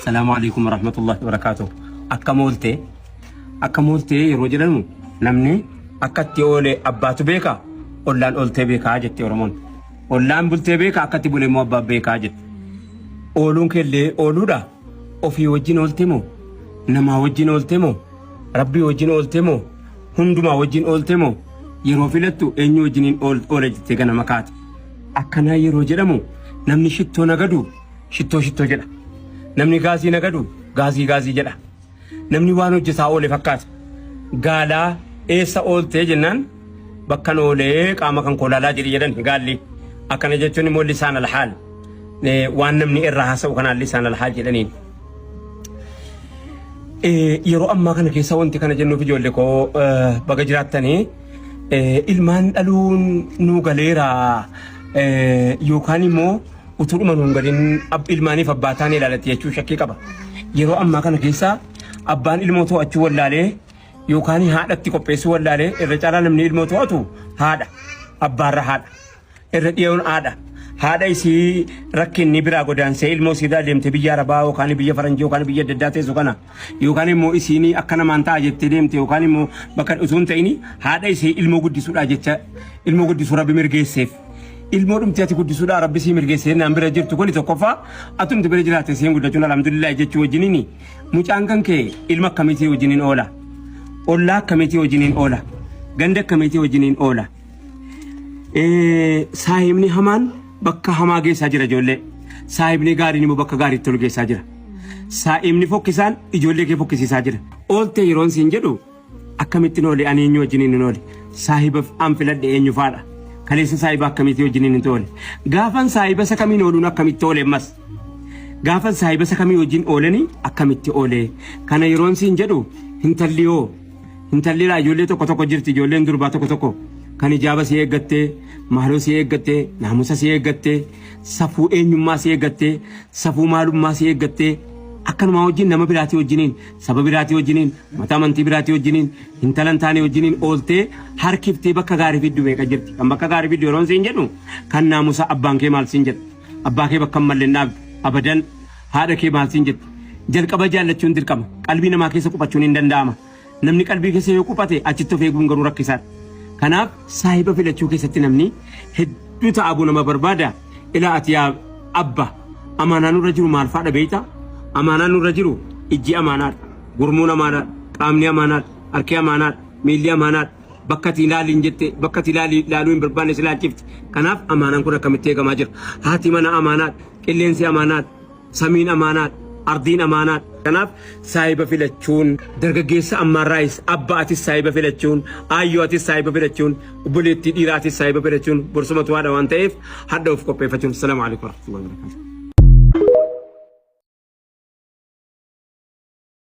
السلام عليكم ورحمة الله وبركاته. أكملتي يروجلنو نمني أكتي أولي أباتو بيكا أولان أولتي بيكا جت يورمون أولان بولتي بيكا أكتي بولي موبا بيكا جت أولون كلي أولودا وفي وجين أولتيمو نما وجين أولتيمو ربي وجين أولتيمو هندما وجين أولتيمو يروفيلتو إنيو وجين أولي جتيغانا مكات أكنا يروجلمو نمني شتو نغدو شتو جدا namni gaazii nagadu gaazii jedha namni waan hojjetaa oole fakkaata gaalaa eessa oolte jennaan bakkan oolee qaama kan koolaalaa jedhan gaalli akkana jechuun immoo lisaan alhaal waan namni irraa haasa'u kanaan lisaan alhaal jedhaniin yeroo ammaa kana keessa wanti kana jennuuf ijoollee koo baga jiraattanii ilmaan dhaluun nu galeera yookaan immoo utuduma nungadin ilmaaniif abbaataan ilaalatti jechuu shakkii qaba yeroo ammaa kana keessa abbaan ilmoo to'achuu wallaalee yookaan haadhatti qopheessuu wallaalee irra caalaa namni ilmoo to'atu haadha abbaarra haadha irra dhiyoon haadha isii rakkinni biraa godaansee ilmoo siidaa deemte biyya arabaa yookaan biyya faranjii yookaan biyya adda addaa teessu kana yookaan immoo isiin akka namaan ta'a jettee deemte yookaan immoo bakka utuun ta'ini haadha isii ilmoo guddisuudha jecha ilmoo guddisuu rabbi mirgeesseef ilmoo dhumti ati guddisuudha rabbi sii mirgeessee naan bira jirtu kuni tokkoffaa atumti bira jiraate seen guddachuun alhamdulillah jechuu wajjiniini mucaan kan kee ilma akkamiitii wajjiniin oola ollaa akkamiitii wajjiniin oola ganda akkamiitii wajjiniin oola saahibni hamaan bakka hamaa geessaa jira ijoollee saahibni gaariin immoo bakka gaariitti ol geessaa jira saahibni fokkisaan ijoollee kee fokkisiisaa jira oolte yeroon siin jedhu akkamittiin oole ani eenyu wajjiniin oole saahiba an filadhe eenyu faadha kaleessa saahiba akkamiitii wajjiniin toole gaafan saahiba sakamiin ooluun akkamitti oole mas gaafan saahiba sakamii wajjin oolanii akkamitti oole kana yeroon siin jedhu hintalli ijoollee tokko jirti ijoolleen durbaa tokko kan ijaaba si eeggattee maaloo si eeggattee naamusa si eeggattee safuu eenyummaa si eeggattee safuu maalummaa si eeggattee akkanuma wajjin nama biraatii wajjiniin saba biraatii wajjiniin mataa amantii biraatii wajjiniin hintalan taane wajjiniin ooltee harkiftee bakka gaarii fiddu meeqa jirti kan bakka gaarii fiddu yeroon siin jedhu kan naamusa abbaan kee maal siin jedhu abbaa kee bakka mallee dhaabdu abadan haadha kee maal siin jettu jalqaba jaallachuun dirqama qalbii namaa keessa qubachuun hin danda'ama namni qalbii keessa yoo qubate achitti of eeguun garuu rakkisaadha kanaaf saahiba filachuu keessatti namni hedduu ta'abuu nama barbaada ilaa ati yaa abba amaanaan irra jiru maal faadha beeyta amaanaan nurra jiru ijji amaanaadha gurmuun amaanaadha qaamni amaanaadha harki amaanaadha miilli amaanaadha bakka ati ilaaliin jette bakka ati ilaaluu hin barbaanne silaalchifti kanaaf amaanaan kun akkamitti eegamaa jira haati mana amaanaadha qilleensi amaanaadha samiin amaanaadha ardiin amaanaadha kanaaf saahiba filachuun dargaggeessa ammaarraayis abba atis saahiba filachuun aayyoo atis saahiba filachuun obboleettii dhiiraa atis saahiba filachuun borsumatu haadha waan ta'eef hadda of qopheeffachuun. Assalaamu alaikum warahmatullahi wabarakatuh.